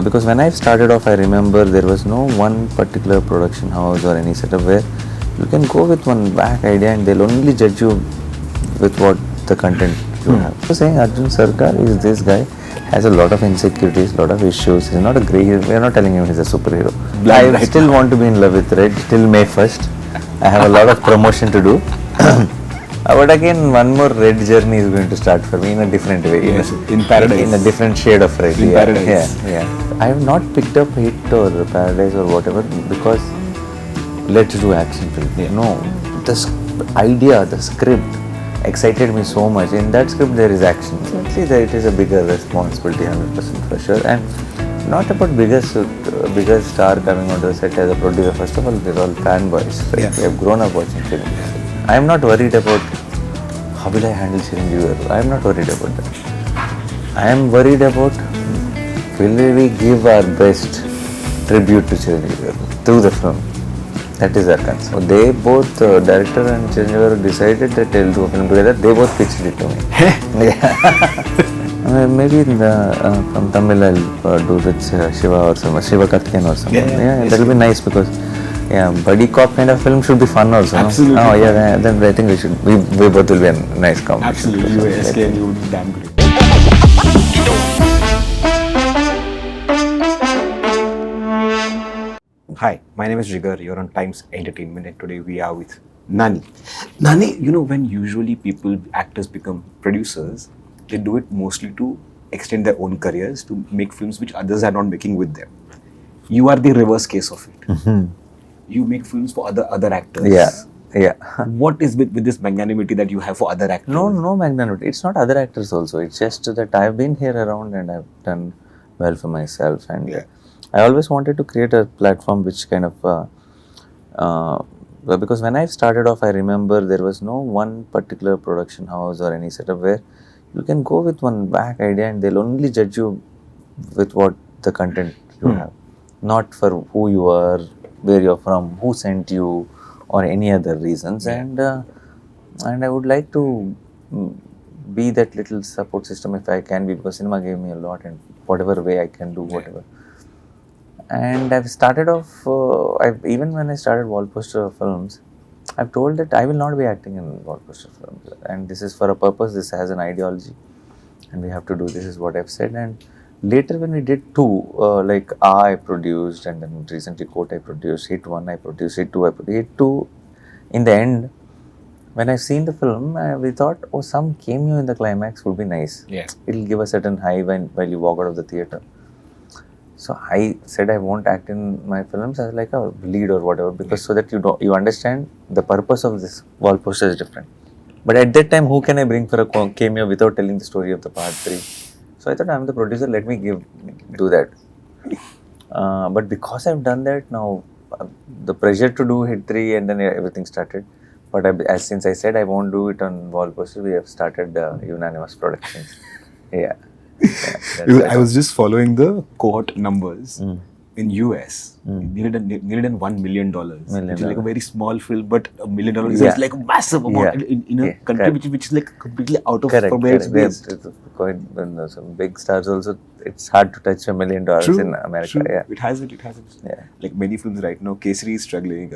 Because when I started off, I remember there was no one particular production house or any setup where you can go with one back idea and they'll only judge you with what the content you have. So saying Arjun Sarkar is this guy, has a lot of insecurities, lot of issues. He's not a great hero. We are not telling him he's a superhero. I still want to be in love with Red till May 1st. I have a lot of promotion to do. But again, one more Red journey is going to start for me in a different way. Yes, in Paradise. In a different shade of Red. In Paradise. Yeah. I have not picked up Hit or Paradise or whatever because let's do action film. Yeah. No, the idea, the script excited me so much. In that script there is action. Definitely it is a bigger responsibility, 100% for sure. And not about bigger star coming onto the set as a producer. First of all, they're all fanboys. Right? Yeah. We have grown up watching film. I am not worried about how will I handle Chiranjeevi. I am not worried about that. I am worried about will we give our best tribute to Chiranjeevi through the film. That is our concern. So they both, director and Chiranjeevi, decided that they'll do a film together. They both pitched it to me. Yeah. Maybe in the, from Tamil I'll do with Shiva or Siva Karthikeyan or something. Yeah, that will be nice because buddy cop kind of film should be fun also. Absolutely. No? Oh yeah, then I think we both will be a nice combination. Absolutely. You were SK and you would be damn great. Hi, my name is Jigar. You're on Times Entertainment and today we are with Nani. Nani, when usually actors become producers, they do it mostly to extend their own careers, to make films which others are not making with them. You are the reverse case of it. Mm-hmm. You make films for other actors. Yeah. What is with this magnanimity that you have for other actors? No magnanimity. It's not other actors also. It's just that I've been here around and I've done well for myself. And I always wanted to create a platform which kind of, because when I started off, I remember there was no one particular production house or any setup where you can go with one back idea and they'll only judge you with what the content you have. Not for who you are, where you're from, who sent you, or any other reasons. And I would like to be that little support system if I can be, because cinema gave me a lot and whatever way I can do whatever. And I've started off, even when I started wall poster films, I've told that I will not be acting in wall poster films, and this is for a purpose, this has an ideology and we have to do, this is what I've said. And later when we did two, like I produced, and then recently Court I produced, Hit 1 I produced, Hit 2 I produced. Hit 2, in the end, when I've seen the film, we thought, some cameo in the climax would be nice. Yeah. It'll give a certain high while you walk out of the theatre. So I said I won't act in my films as like a lead or whatever, because so that you understand the purpose of this wall poster is different. But at that time, who can I bring for a cameo without telling the story of the part 3? So I thought, I'm the producer, let me do that. But because I've done that now, the pressure to do Hit 3 and then everything started. But since I said I won't do it on wall poster, we have started unanimous productions. Yeah. I was just following the cohort numbers in US. Nearly done $1 million. Which is like a very small film, but $1 million is like a massive amount in a country which is like completely out of from where it's based. Some big stars also, it's hard to touch $1 million in America. True. Yeah. It hasn't. Yeah. Like many films right now, Kesari is struggling.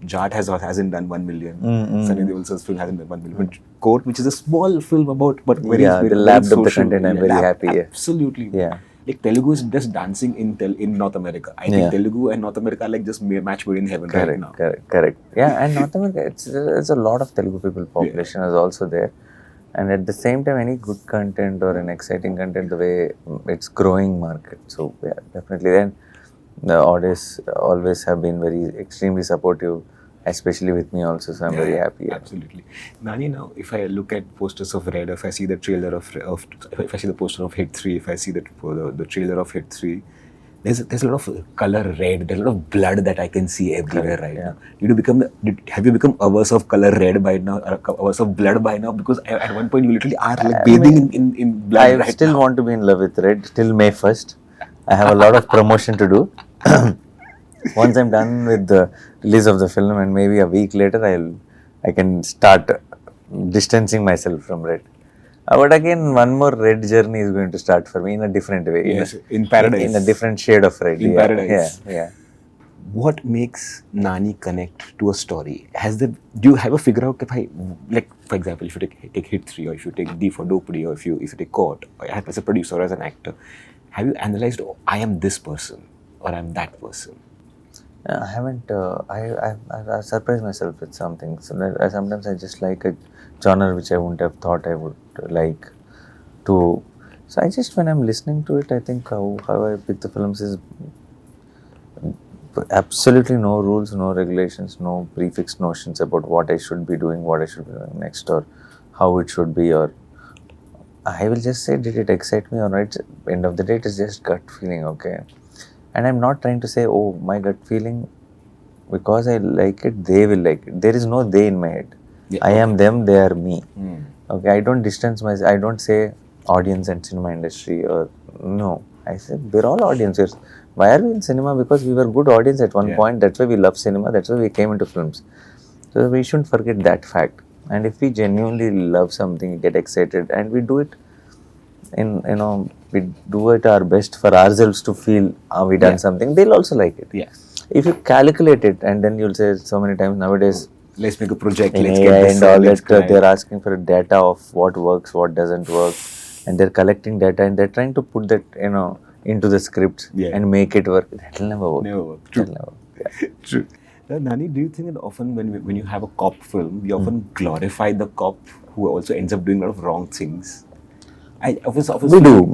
Jat hasn't done 1 million. Sunny Deol's film hasn't done 1 million. But Court, which is a small film but very the lab of the social, content, I'm very happy. Absolutely. Yeah. Like Telugu is just dancing in North America. I think Telugu and North America are like just match made in heaven right now. Correct. Yeah, and North America, it's a lot of Telugu people population is also there. And at the same time, any good content or an exciting content, the way it's growing market. So yeah, definitely. Then the audience always have been extremely supportive, especially with me also. So I'm very happy. Yeah. Absolutely. Nani, now if I look at posters of Red, if I see the trailer if I see the poster of Hit 3, if I see the trailer of Hit 3, there's a lot of color red, there's a lot of blood that I can see everywhere right now. Have you become averse of color red by now, or averse of blood by now? Because at one point you literally are like bathing in blood I still want to be in love with Red till May 1st. I have a lot of promotion to do. Once I'm done with the release of the film and maybe a week later I can start distancing myself from Red. But again, one more red journey is going to start for me in a different way. Yes, in paradise. In a different shade of red. In paradise. Yeah. What makes Nani connect to a story? Do you have a figure out if I, like, for example, if you take Hit 3, or if you take D for Dopedy, or if you take Court, or as a producer or as an actor, have you analyzed, oh, I am this person or I'm that person? I haven't. I surprised myself with something. So sometimes I just like a genre which I wouldn't have thought I would like to. So I just, when I'm listening to it, I think how I pick the films is absolutely no rules, no regulations, no prefixed notions about what I should be doing, what I should be doing next, or how it should be, or I will just say, did it excite me or not? End of the day, it is just gut feeling, okay? And I'm not trying to say, oh, my gut feeling, because I like it, they will like it. There is no they in my head. Yeah, I am them, they are me. Okay. Okay, I don't distance myself. I don't say audience and cinema industry, or no. I say we're all audiences. Why are we in cinema? Because we were good audience at one point. That's why we love cinema. That's why we came into films. So we shouldn't forget that fact. And if we genuinely love something, get excited, and we do it we do it our best for ourselves to feel we done something, they'll also like it. Yeah. If you calculate it, and then you'll say so many times nowadays, let's make a project, in let's AI get this, and all let's that, they're asking for data of what works, what doesn't work, and they're collecting data and they're trying to put that into the script and make it work. That'll never work. Never work. True. Never work. Yeah. True. Now, Nani, do you think that often when you have a cop film, you often glorify the cop who also ends up doing a lot of wrong things? We do,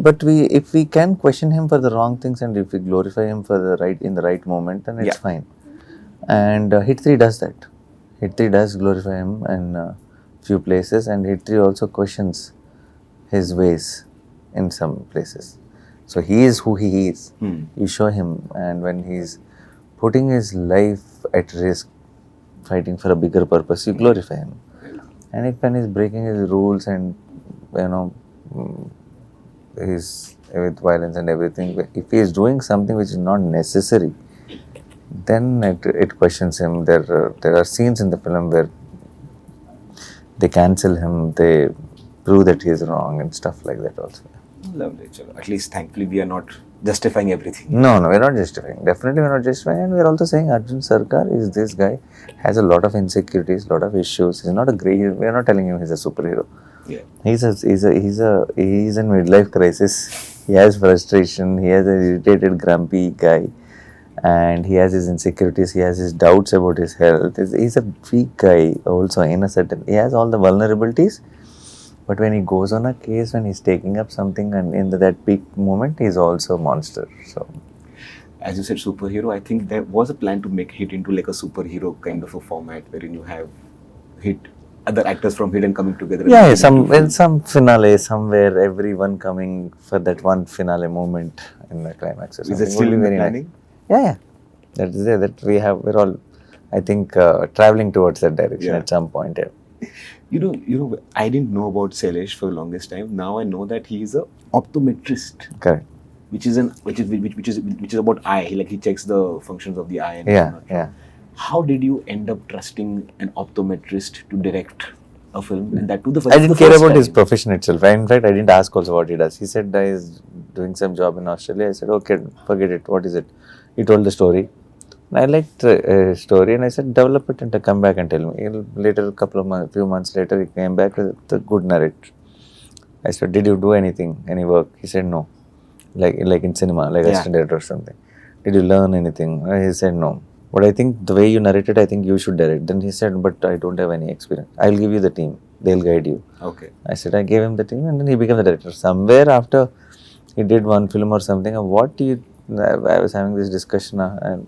but if we can question him for the wrong things, and if we glorify him for in the right moment, then it's fine. And Hit 3 does that. Hit 3 does glorify him in a few places, and Hit 3 also questions his ways in some places. So he is who he is. You show him, and when he's putting his life at risk, fighting for a bigger purpose, you glorify him. And when he's breaking his rules and he's with violence and everything, if he is doing something which is not necessary, then it questions him. There are scenes in the film where they cancel him, they prove that he is wrong and stuff like that also. Lovely. At least thankfully we are not justifying everything. No, we're not justifying. Definitely we're not justifying, and we're also saying Arjun Sarkar is this guy, has a lot of insecurities, lot of issues. He's not a great. We're not telling him he's a superhero. Yeah. He's in midlife crisis. He has frustration. He has an irritated, grumpy guy, and he has his insecurities. He has his doubts about his health. He's a weak guy also in a certain. He has all the vulnerabilities, but when he goes on a case, when he's taking up something, and in that peak moment, he's also a monster. So, as you said, superhero. I think there was a plan to make Hit into like a superhero kind of a format wherein you have Hit. Other actors from Hidden coming together. Yeah, some finale somewhere, everyone coming for that one finale moment in the climax. Or is it still in the planning? Nice. Yeah. That is there. That we're all, I think, traveling towards that direction at some point. Yeah. You know, I didn't know about Sailesh for the longest time. Now I know that he is a optometrist. Correct. Which is about eye. He checks the functions of the eye. And yeah. How did you end up trusting an optometrist to direct a film, and that to the first? I didn't care about his profession itself. In fact, I didn't ask also what he does. He said that he's doing some job in Australia. I said, okay, forget it. What is it? He told the story. I liked the story, and I said, develop it and come back and tell me. Later, few months later, he came back with a good narrative. I said, did you do any work? He said, no. Like in cinema, like assistant director or something. Did you learn anything? He said, no. But I think the way you narrated, I think you should direct. Then he said, but I don't have any experience. I'll give you the team. They'll guide you. Okay. I said, I gave him the team, and then he became the director. Somewhere after he did one film or something, I was having this discussion, and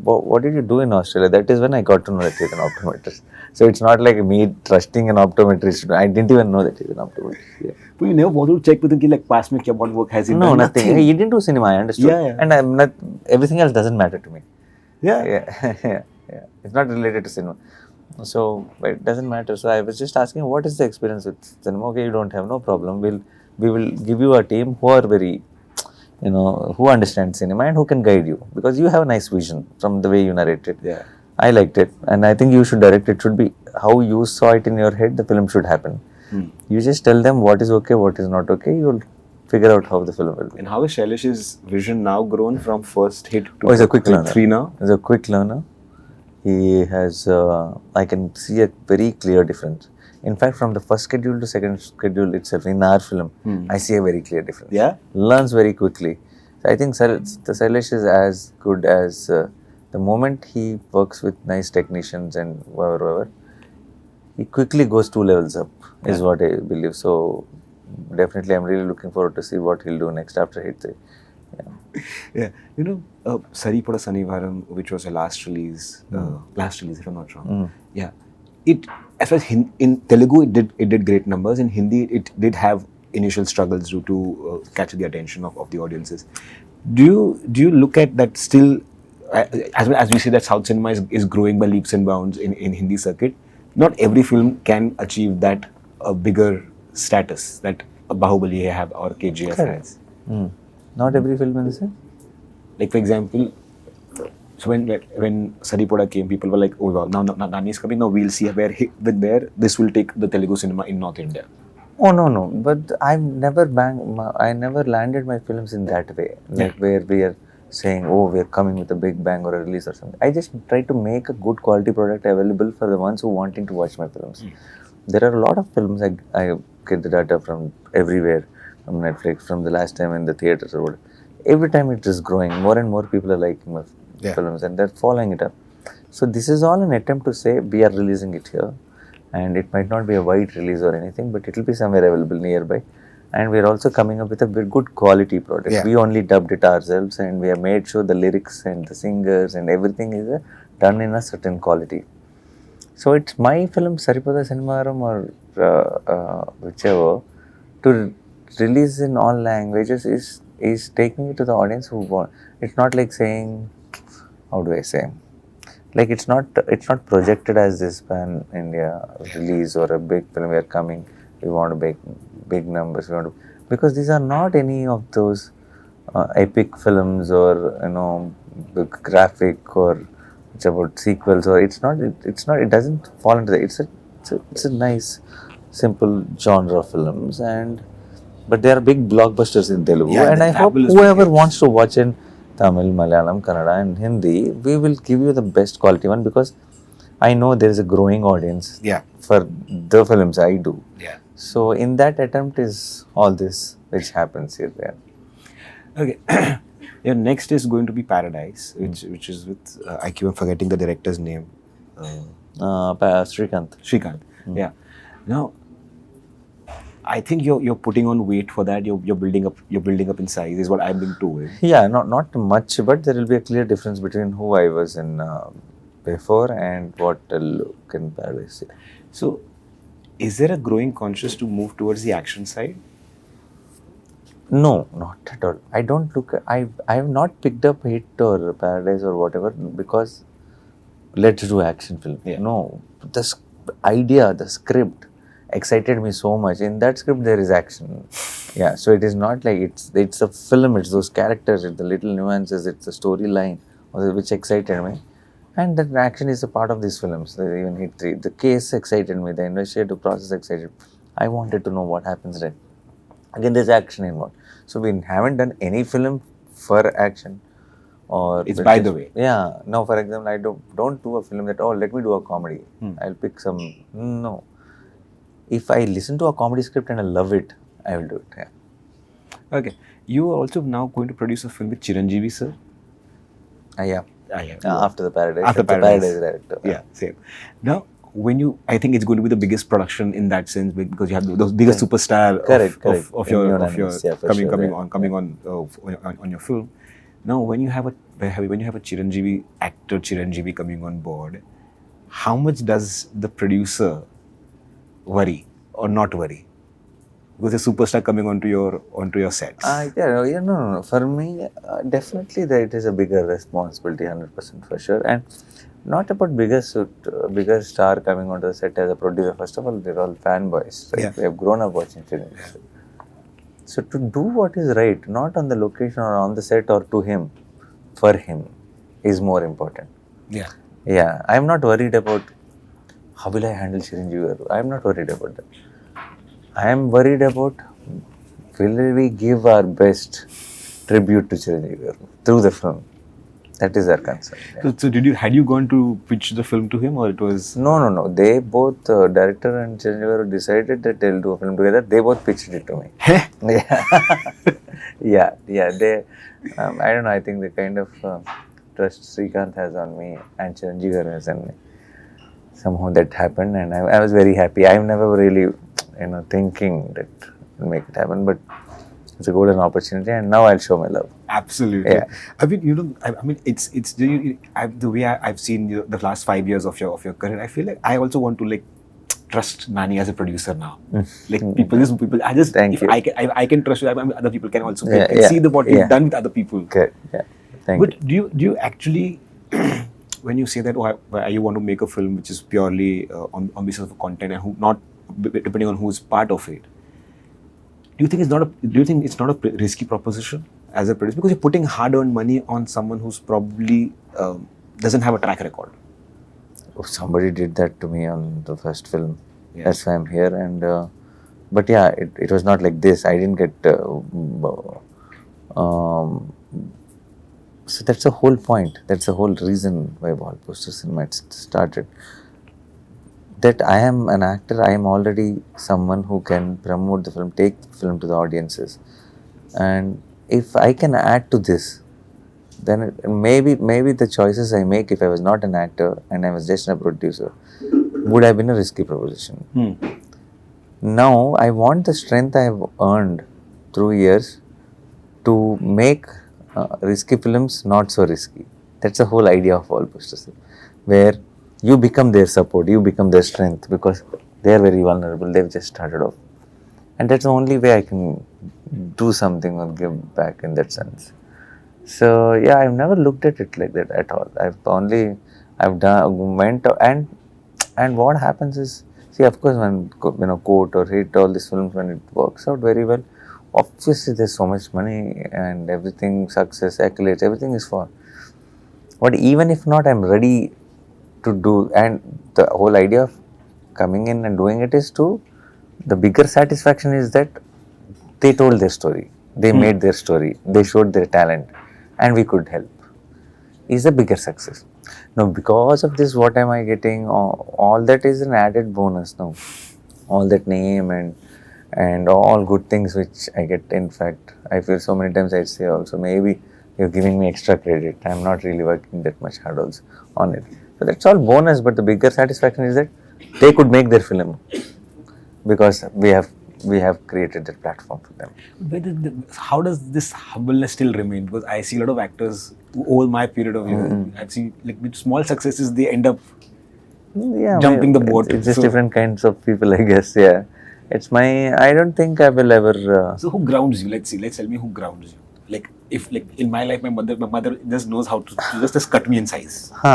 what did you do in Australia? That is when I got to know that he's an optometrist. So it's not like me trusting an optometrist. I didn't even know that he's an optometrist. Yeah. But you never bothered to check with him, like, past mein what work has he done? No, nothing. He didn't do cinema, I understood. Yeah. And I'm not, everything else doesn't matter to me. Yeah. It's not related to cinema. So it doesn't matter. So I was just asking, what is the experience with cinema? Okay, you don't have, no problem. We will give you a team who are very, who understand cinema and who can guide you, because you have a nice vision from the way you narrate it. Yeah. I liked it, and I think you should direct it. Should be how you saw it in your head. The film should happen. You just tell them what is okay, what is not okay. You'll figure out how the film will be. And how is Shailesh's vision now grown from first hit to Oh, he's a quick hit learner. 3 now? He's a quick learner. He has, I can see a very clear difference. In fact, from the first schedule to second schedule itself, in our film, I see a very clear difference. Yeah? Learns very quickly. So I think the Sailesh is as good as the moment he works with nice technicians and whoever, he quickly goes 2 levels up, is what I believe. So definitely, I'm really looking forward to see what he'll do next after Hit 3. Yeah. Yeah. You know, Saripoda Sanivaram, which was a last release if I'm not wrong. Yeah. It, as far as in Telugu, it did great numbers. In Hindi, it did have initial struggles to catch the attention of the audiences. Do you look at that still, as we see that South cinema is growing by leaps and bounds in Hindi circuit? Not every film can achieve that bigger status that Bahubali have or KGF has. Not every film in the sense? Like, for example, so when Saripoda came, people were like, oh wow, now Nani is coming, now we'll see where this will take the Telugu cinema in North India. Oh, no. But I never landed my films in that way. Like where we are saying, oh, we are coming with a big bang or a release or something. I just try to make a good quality product available for the ones who wanting to watch my films. There are a lot of films I get the data from everywhere, from Netflix, from the last time in the theaters or whatever. Every time it is growing. More and more people are liking my films and they're following it up. So this is all an attempt to say we are releasing it here. And it might not be a wide release or anything, but it will be somewhere available nearby. And we're also coming up with a very good quality product. Yeah. We only dubbed it ourselves and we have made sure the lyrics and the singers and everything is done in a certain quality. So it's my film, Saripada Sanivaram or whichever, to release in all languages is taking it to the audience who want. It's not like saying, how do I say? Like it's not projected as this pan India release or a big film. We are coming. We want to make big numbers. Because these are not any of those epic films or big graphic or it's about sequels or it's not. It doesn't fall into that. It's a nice simple genre of films but they are big blockbusters in Telugu and I hope whoever wants to watch in Tamil, Malayalam, Kannada and Hindi, we will give you the best quality one because I know there is a growing audience for the films I do. Yeah. So in that attempt is all this which happens here. Yeah. Okay. Your next is going to be Paradise, which is with I keep on forgetting the director's name. Srikanth. Yeah. Now, I think you're putting on weight for that. You're building up in size. Is what I'm being told. Yeah, not much, but there will be a clear difference between who I was in before and what I'll look in Paradise. Yeah. So, is there a growing conscious to move towards the action side? No, not at all. I don't look. I have not picked up Hit or Paradise or whatever because let's do action film. Yeah. No, the idea, the script excited me so much. In that script, there is action. Yeah, so it is not like it's a film. It's those characters. It's the little nuances. It's the storyline which excited me, and that action is a part of these films. Even Hit 3, the case excited me. The investigative process excited. I wanted to know what happens next. Again, there's action involved. So we haven't done any film for action. Or it's by the way. Yeah. No, for example, I don't do a film that, let me do a comedy. I'll pick some. No. If I listen to a comedy script and I love it, I will do it. Yeah. Okay. You are also now going to produce a film with Chiranjeevi, sir? Yeah. After the Paradise. After Paradise director. Yeah, same. Now, I think it's going to be the biggest production in that sense because you have those biggest superstar of your coming on your film. Now, when you have a Chiranjeevi actor Chiranjeevi coming on board, how much does the producer worry or not worry? Because a superstar coming onto your sets. No. For me, definitely it is a bigger responsibility, 100% for sure. And not about bigger star coming onto the set as a producer. First of all, they're all fanboys. Right? Yeah. We have grown up watching films. Yeah. So to do what is right, not on the location or on the set or to him, for him, is more important. Yeah. Yeah. I'm not worried about how will I handle Chiranjeevi. I'm not worried about that. I am worried about, will we give our best tribute to Chiranjeevi through the film? That is our concern. Yeah. So had you gone to pitch the film to him, or it was? No. They both, director and Chiranjeevi, decided that they'll do a film together. They both pitched it to me. Yeah. They, I don't know. I think the kind of trust Srikanth has on me and Chiranjeevi has on me. Somehow that happened, and I was very happy. I'm never really, thinking that will make it happen, but it's a golden opportunity, and now I'll show my love. Absolutely. Yeah. I mean, I mean, it's the way I've seen the last 5 years of your career. I feel like I also want to like trust Nani as a producer now. Like people, I just Thank if you. I can trust you. I mean, other people can also Yeah, see what yeah. you've done with other people. Good. Yeah. Thank you. But do you actually, when you say that, you want to make a film which is purely on basis of content and who not depending on who's part of it, do you think it's not a risky proposition as a producer, because you're putting hard-earned money on someone who's probably doesn't have a track record? Oh, somebody did that to me on the first film. Yeah. That's why I'm here. And but yeah, it was not like this. I didn't get. So that's the whole point. That's the whole reason why Wall Poster Cinema started. That I am an actor. I am already someone who can promote the film, take the film to the audiences, and if I can add to this, then maybe the choices I make, if I was not an actor and I was just a producer, would have been a risky proposition. Now I want the strength I have earned through years to make risky films not so risky. That's the whole idea of All Posters, where you become their support, you become their strength, because they are very vulnerable. They've just started off, and that's the only way I can do something or give back in that sense. So yeah, I've never looked at it like that at all. I've done went and what happens is, see, of course, when Court or Hit, all these films, when it works out very well, obviously there's so much money and everything, success, accolades, everything is for. But even if not, I'm ready to do, and the whole idea of coming in and doing it is to, the bigger satisfaction is that they told their story, they made their story, they showed their talent, and we could help, is a bigger success. Now, because of this, what am I getting? All that is an added bonus now. All that name and all good things which I get. In fact, I feel so many times I say also, maybe you're giving me extra credit. I'm not really working that much hard also on it. So that's all bonus, but the bigger satisfaction is that they could make their film because we have created that platform for them. But how does this humbleness still remain? Because I see a lot of actors over my period of years. I see like with small successes they end up jumping the boat. It's just different kinds of people, I guess. Yeah, I don't think I will ever. So who grounds you? Let's tell me who grounds you. Like if in my life, my mother just knows how to just cut me in size. No,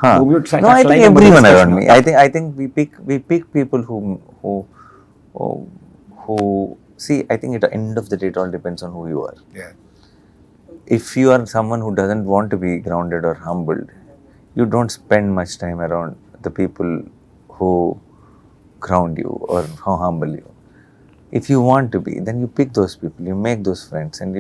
I think everyone around me. I think we pick people who see. I think at the end of the day, it all depends on who you are. Yeah. If you are someone who doesn't want to be grounded or humbled, you don't spend much time around the people who ground you or who humble you. If you want to be, then you pick those people, you make those friends, and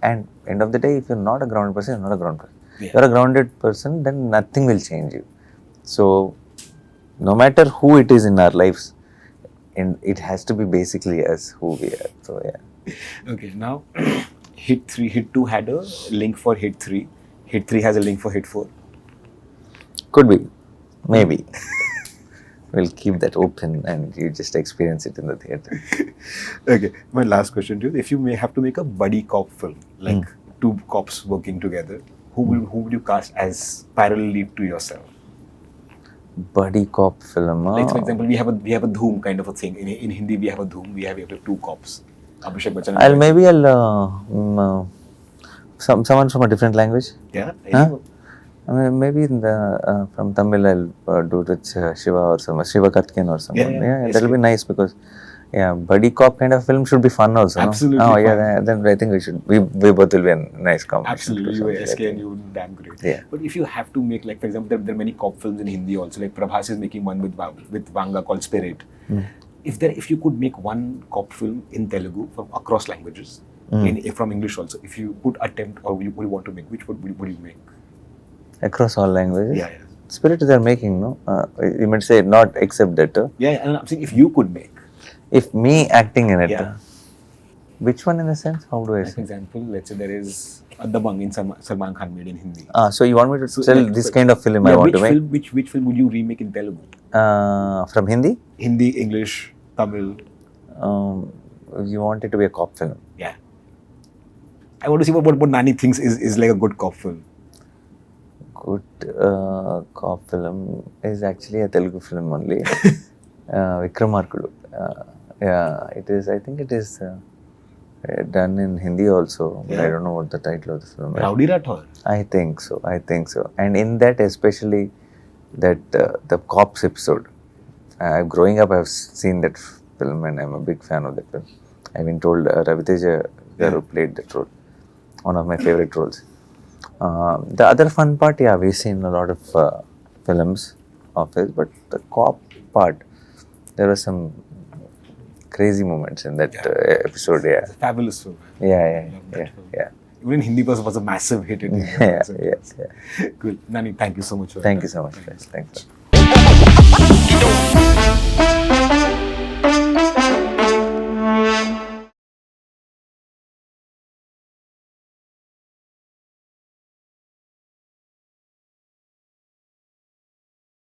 and end of the day, if you're not a grounded person, you're not a grounded person. Yeah. You're a grounded person, then nothing will change you. So no matter who it is in our lives, and it has to be basically us who we are. So yeah. Okay, now Hit 2 had a link for Hit 3. Hit 3 has a link for Hit 4. Could be, maybe. We'll keep that open and you just experience it in the theatre. Okay, my last question to you: if you may have to make a buddy cop film, like two cops working together, who would you cast as parallel lead to yourself? Buddy cop film. Like for example, we have a Dhoom kind of a thing. In Hindi, we have a Dhoom. We have two cops. Abhishek Bachchan. I'll someone from a different language. Yeah. Huh? I mean, maybe from Tamil I'll do it with Shiva or Siva Karthikeyan or someone. Yeah, that'll be nice because buddy cop kind of film should be fun also. Absolutely. No? Oh fun. yeah, then I think we both will be a nice combination. Absolutely, you SK and you damn great. Yeah. But if you have to make, like for example, there are many cop films in Hindi also. Like Prabhas is making one with Vanga called Spirit. if you could make one cop film in Telugu from across languages, from English also, if you could attempt or would you want to make, which would you make? Across all languages? Yeah, yeah. Spirit they are making, no? You might say not except that. Yeah, and I'm saying if you could make. If me acting in it. Yeah. Which one in a sense? How do I Like, for say? example, let's say there is Dabang in Salman Khan made in Hindi. So you want me to tell like, this kind of film I yeah, want which to make? film, which film would you remake in Telugu? From Hindi? Hindi, English, Tamil. You want it to be a cop film? Yeah. I want to see what Nani thinks is like a good cop film. Good cop film is actually a Telugu film only. Vikramarkudu. Yeah, it is. I think it is done in Hindi also. But I don't know what the title of the film is. Rowdy Rathore. I think so. And in that, especially that the cops episode. Growing up, I've seen that film and I'm a big fan of that film. I've been told Raviteja Garu played that role. One of my favorite roles. The other fun part, yeah, we've seen a lot of films of it, but the cop part, there were some crazy moments in that episode. Yeah, It's a fabulous film. Yeah. Even in Hindi was a massive hit. In India. Yeah. Cool. Nani, thank you so much. Thank you so much, guys. Thanks.